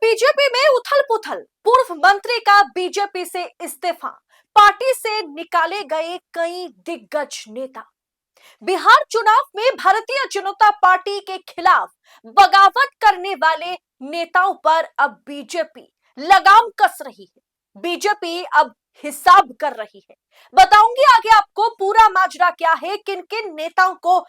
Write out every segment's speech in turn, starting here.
BJP में उथल पुथल, पूर्व मंत्री का बीजेपी से इस्तीफा, पार्टी से निकाले गए कई दिग्गज नेता। बिहार चुनाव में भारतीय जनता पार्टी के खिलाफ बगावत करने वाले नेताओं पर अब बीजेपी लगाम कस रही है। बीजेपी अब हिसाब कर रही है। बताऊंगी आगे आपको पूरा माजरा क्या है, किन किन नेताओं को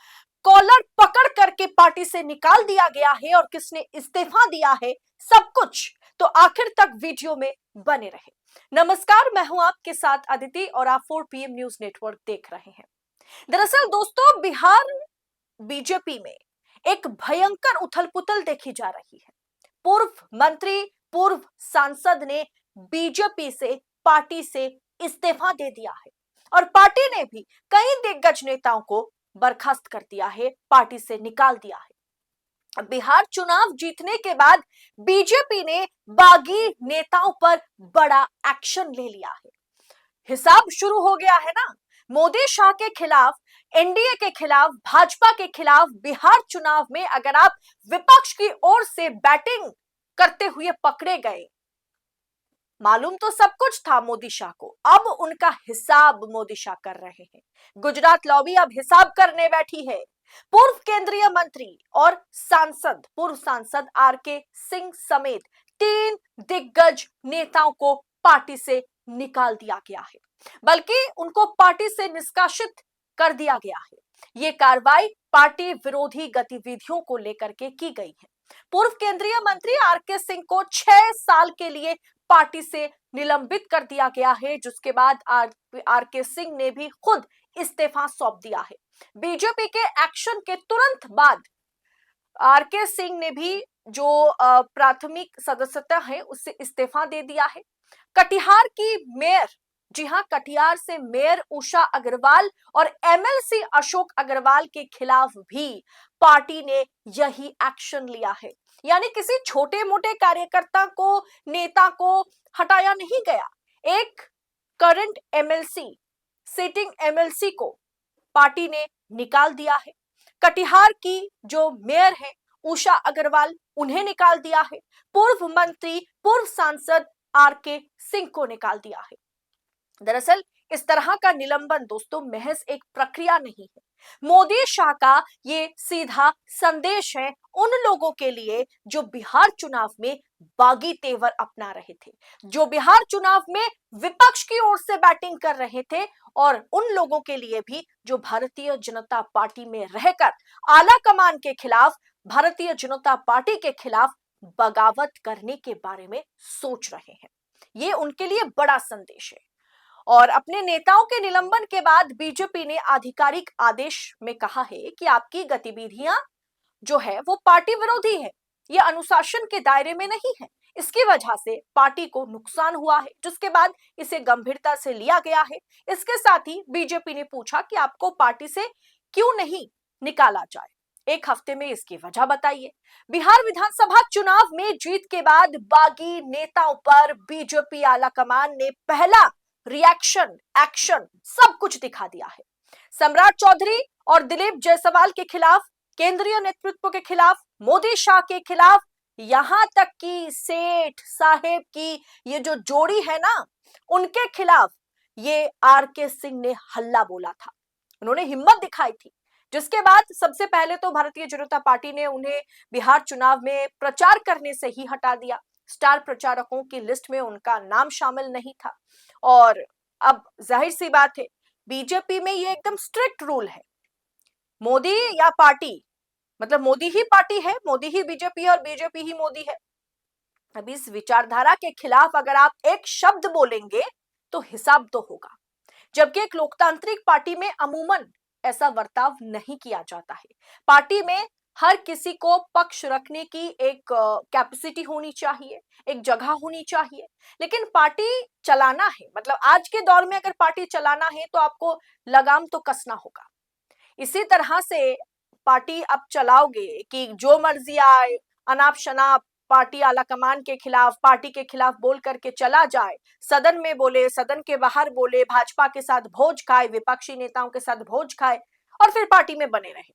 कॉलर पकड़ करके पार्टी से निकाल दिया गया है और किसने इस्तीफा दिया है, सब कुछ। तो आखिर तक वीडियो में बने रहे। नमस्कार, मैं हूं आपके साथ अदिति और आप 4 PM न्यूज नेटवर्क देख रहे हैं। दरअसल दोस्तों, बिहार बीजेपी में एक भयंकर उथल-पुथल देखी जा रही है। पूर्व मंत्री, पूर्व सांसद ने बीजेपी से, पार्टी से इस्तीफा दे दिया है और पार्टी ने भी कई दिग्गज नेताओं को बर्खास्त कर दिया है, पार्टी से निकाल दिया है। बिहार चुनाव जीतने के बाद बीजेपी ने बागी नेताओं पर बड़ा एक्शन ले लिया है। हिसाब शुरू हो गया है ना। मोदी शाह के खिलाफ, एनडीए के खिलाफ, भाजपा के खिलाफ बिहार चुनाव में अगर आप विपक्ष की ओर से बैटिंग करते हुए पकड़े गए, मालूम तो सब कुछ था मोदी शाह को, अब उनका हिसाब मोदी शाह कर रहे हैं। गुजरात लॉबी अब हिसाब करने बैठी है। पूर्व केंद्रीय मंत्री और सांसद, पूर्व सांसद आरके सिंह समेत 3 दिग्गज नेताओं को पार्टी से निकाल दिया गया है, बल्कि उनको पार्टी से निष्कासित कर दिया गया है। ये कार्रवाई पार्टी विरोधी गतिविधियों को लेकर के की गई है। पूर्व केंद्रीय मंत्री आरके सिंह को 6 साल के लिए पार्टी से निलंबित कर दिया गया है, जिसके बाद आरके सिंह ने भी खुद इस्तीफा सौंप दिया है। बीजेपी के एक्शन के तुरंत बाद आरके सिंह ने भी जो प्राथमिक सदस्यता है उससे इस्तीफा दे दिया है। कटिहार की मेयर, जी हां, कटिहार से मेयर उषा अग्रवाल और एमएलसी अशोक अग्रवाल के खिलाफ भी पार्टी ने यही एक्शन लिया है। यानी किसी छोटे मोटे कार्यकर्ता को, नेता को हटाया नहीं गया। एक करंट एमएलसी, सिटिंग एमएलसी को पार्टी ने निकाल दिया है। कटिहार की जो मेयर है उषा अग्रवाल, उन्हें निकाल दिया है। पूर्व मंत्री, पूर्व सांसद आरके सिंह को निकाल दिया है। दरअसल इस तरह का निलंबन दोस्तों महज एक प्रक्रिया नहीं है। मोदी शाह का ये सीधा संदेश है उन लोगों के लिए जो बिहार चुनाव में बागी तेवर अपना रहे थे, जो बिहार चुनाव में विपक्ष की ओर से बैटिंग कर रहे थे, और उन लोगों के लिए भी जो भारतीय जनता पार्टी में रहकर आला कमान के खिलाफ, भारतीय जनता पार्टी के खिलाफ बगावत करने के बारे में सोच रहे हैं। ये उनके लिए बड़ा संदेश है। और अपने नेताओं के निलंबन के बाद बीजेपी ने आधिकारिक आदेश में कहा है कि आपकी गतिविधियां जो है वो पार्टी विरोधी है, ये अनुशासन के दायरे में नहीं है। इसकी वजह से पार्टी को नुकसान हुआ है, जिसके बाद इसे गंभीरता से लिया गया है। इसके साथ ही बीजेपी ने पूछा कि आपको पार्टी से क्यों नहीं निकाला जाए, 1 हफ्ते में इसकी वजह बताइए। बिहार विधानसभा चुनाव में जीत के बाद बागी नेताओं पर बीजेपी आलाकमान ने पहला रिएक्शन, एक्शन सब कुछ दिखा दिया है। सम्राट चौधरी और दिलीप जायसवाल के खिलाफ, केंद्रीय नेतृत्व के खिलाफ, मोदी शाह के खिलाफ, यहां तक कि सेठ साहेब की ये जो जोड़ी है ना, उनके खिलाफ ये आरके सिंह ने हल्ला बोला था, उन्होंने हिम्मत दिखाई थी। जिसके बाद सबसे पहले तो भारतीय जनता पार्टी ने उन्हें बिहार चुनाव में प्रचार करने से ही हटा दिया। स्टार प्रचारकों की लिस्ट में उनका नाम शामिल नहीं था। और अब जाहिर सी बात है, बीजेपी में ये एकदम स्ट्रिक्ट रूल है, मोदी या पार्टी, मतलब मोदी ही पार्टी है, मोदी ही बीजेपी है और बीजेपी ही मोदी है। अब इस विचारधारा के खिलाफ अगर आप एक शब्द बोलेंगे तो हिसाब तो होगा। जबकि एक लोकतांत्रिक पार्टी में अमूमन ऐसा बर्ताव नहीं किया जाता है। पार्टी में हर किसी को पक्ष रखने की एक कैपेसिटी होनी चाहिए, एक जगह होनी चाहिए। लेकिन पार्टी चलाना है, मतलब आज के दौर में अगर पार्टी चलाना है तो आपको लगाम तो कसना होगा। इसी तरह से पार्टी अब चलाओगे कि जो मर्जी आए, अनाप शनाप पार्टी आलाकमान के खिलाफ, पार्टी के खिलाफ बोल करके चला जाए, सदन में बोले, सदन के बाहर बोले, भाजपा के साथ भोज खाए, विपक्षी नेताओं के साथ भोज खाए और फिर पार्टी में बने रहे,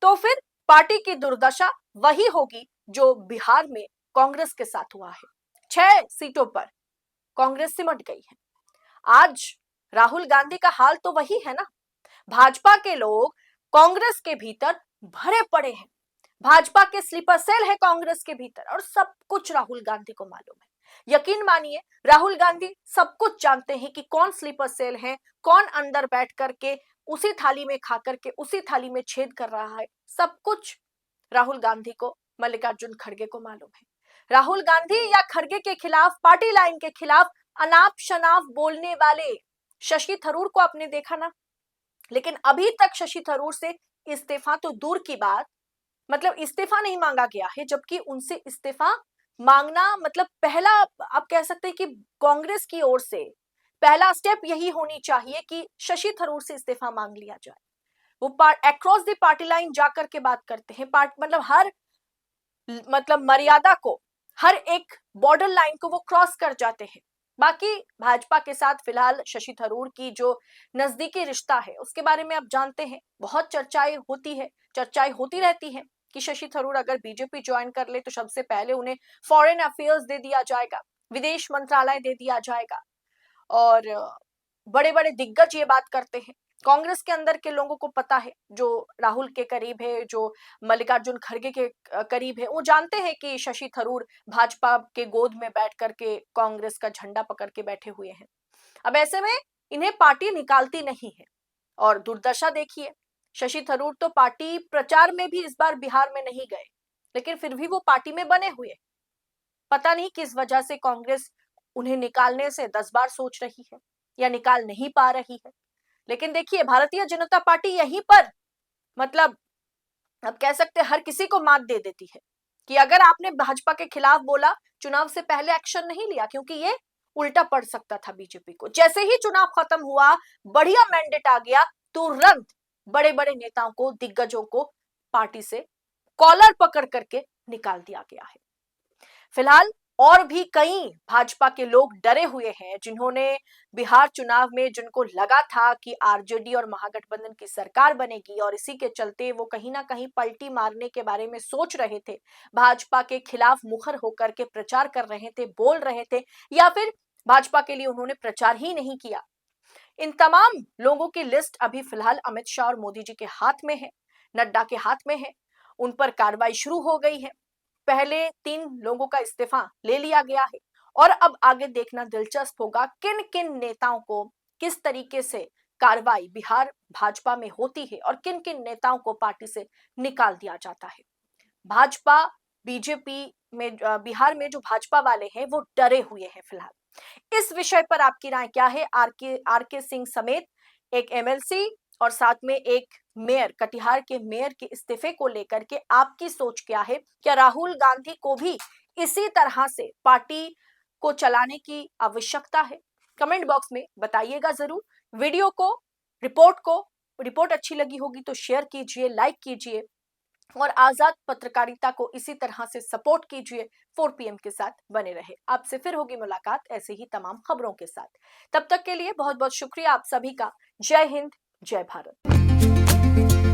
तो फिर पार्टी की दुर्दशा वही होगी जो बिहार में कांग्रेस के साथ हुआ है। 6 सीटों पर कांग्रेस सिमट गई है। आज राहुल गांधी का हाल तो वही है ना। भाजपा के लोग कांग्रेस के भीतर भरे पड़े हैं। भाजपा के स्लीपर सेल है कांग्रेस के भीतर और सब कुछ राहुल गांधी को मालूम है। यकीन मानिए, राहुल गांधी सब कुछ जानते हैं कि कौन स्लीपर सेल है, कौन अंदर बैठ करके उसी थाली में खा करके उसी थाली में छेद कर रहा है। सब कुछ राहुल गांधी को, मल्लिकार्जुन खड़गे को मालूम है। राहुल गांधी या खड़गे के खिलाफ, पार्टी लाइन के खिलाफ अनाप शनाप बोलने वाले शशि थरूर को आपने देखा ना। लेकिन अभी तक शशि थरूर से इस्तीफा तो दूर की बात, मतलब इस्तीफा नहीं मांगा गया है, जबकि उनसे इस्तीफा मांगना मतलब पहला, आप कह सकते हैं कि कांग्रेस की ओर से पहला स्टेप यही होनी चाहिए कि शशि थरूर से इस्तीफा मांग लिया जाए। वो अक्रॉस द पार्टी लाइन जाकर के बात करते हैं, मतलब हर मतलब मर्यादा को, हर एक बॉर्डर लाइन को वो क्रॉस कर जाते हैं। बाकी भाजपा के साथ फिलहाल शशि थरूर की जो नजदीकी रिश्ता है उसके बारे में आप जानते हैं, बहुत चर्चाएं होती रहती हैं कि शशि थरूर अगर बीजेपी ज्वाइन कर ले तो सबसे पहले उन्हें फॉरेन अफेयर्स दे दिया जाएगा, विदेश मंत्रालय दे दिया जाएगा। और बड़े बड़े दिग्गज ये बात करते हैं। कांग्रेस के अंदर के लोगों को पता है, जो राहुल के करीब है, जो मल्लिकार्जुन खड़गे के करीब है, वो जानते हैं कि शशि थरूर भाजपा के गोद में बैठ करके कांग्रेस का झंडा पकड़ के बैठे हुए हैं। अब ऐसे में इन्हें पार्टी निकालती नहीं है। और दुर्दशा देखिए, शशि थरूर तो पार्टी प्रचार में भी इस बार बिहार में नहीं गए, लेकिन फिर भी वो पार्टी में बने हुए। पता नहीं किस वजह से कांग्रेस उन्हें निकालने से 10 बार सोच रही है या निकाल नहीं पा रही है। लेकिन देखिए, भारतीय जनता पार्टी यहीं पर मतलब अब कह सकते हैं हर किसी को मात दे देती है कि अगर आपने भाजपा के खिलाफ बोला, चुनाव से पहले एक्शन नहीं लिया, क्योंकि ये उल्टा पड़ सकता था बीजेपी को। जैसे ही चुनाव खत्म हुआ, बढ़िया मैंडेट आ गया, तुरंत बड़े बड़े नेताओं को, दिग्गजों को पार्टी से कॉलर पकड़ करके निकाल दिया गया है। फिलहाल और भी कई भाजपा के लोग डरे हुए हैं, जिन्होंने बिहार चुनाव में, जिनको लगा था कि आरजेडी और महागठबंधन की सरकार बनेगी और इसी के चलते वो कहीं ना कहीं पलटी मारने के बारे में सोच रहे थे, भाजपा के खिलाफ मुखर होकर के प्रचार कर रहे थे, बोल रहे थे, या फिर भाजपा के लिए उन्होंने प्रचार ही नहीं किया। इन तमाम लोगों की लिस्ट अभी फिलहाल अमित शाह और मोदी जी के हाथ में है, नड्डा के हाथ में है। उन पर कार्रवाई शुरू हो गई है। पहले 3 लोगों का इस्तीफा ले लिया गया है और अब आगे देखना दिलचस्प होगा किन किन नेताओं को किस तरीके से कार्रवाई बिहार भाजपा में होती है और किन किन नेताओं को पार्टी से निकाल दिया जाता है। भाजपा बीजेपी में बिहार में जो भाजपा वाले हैं वो डरे हुए हैं फिलहाल। इस विषय पर आपकी राय क्या है? आर के सिंह समेत एक एमएलसी और साथ में एक मेयर, कटिहार के मेयर के इस्तीफे को लेकर के आपकी सोच क्या है? क्या राहुल गांधी को भी इसी तरह से पार्टी को चलाने की आवश्यकता है? कमेंट बॉक्स में बताइएगा जरूर। वीडियो को, रिपोर्ट अच्छी लगी होगी तो शेयर कीजिए, लाइक कीजिए और आजाद पत्रकारिता को इसी तरह से सपोर्ट कीजिए। 4 PM के साथ बने रहे। आपसे फिर होगी मुलाकात ऐसे ही तमाम खबरों के साथ। तब तक के लिए बहुत बहुत शुक्रिया आप सभी का। जय हिंद, जय भारत।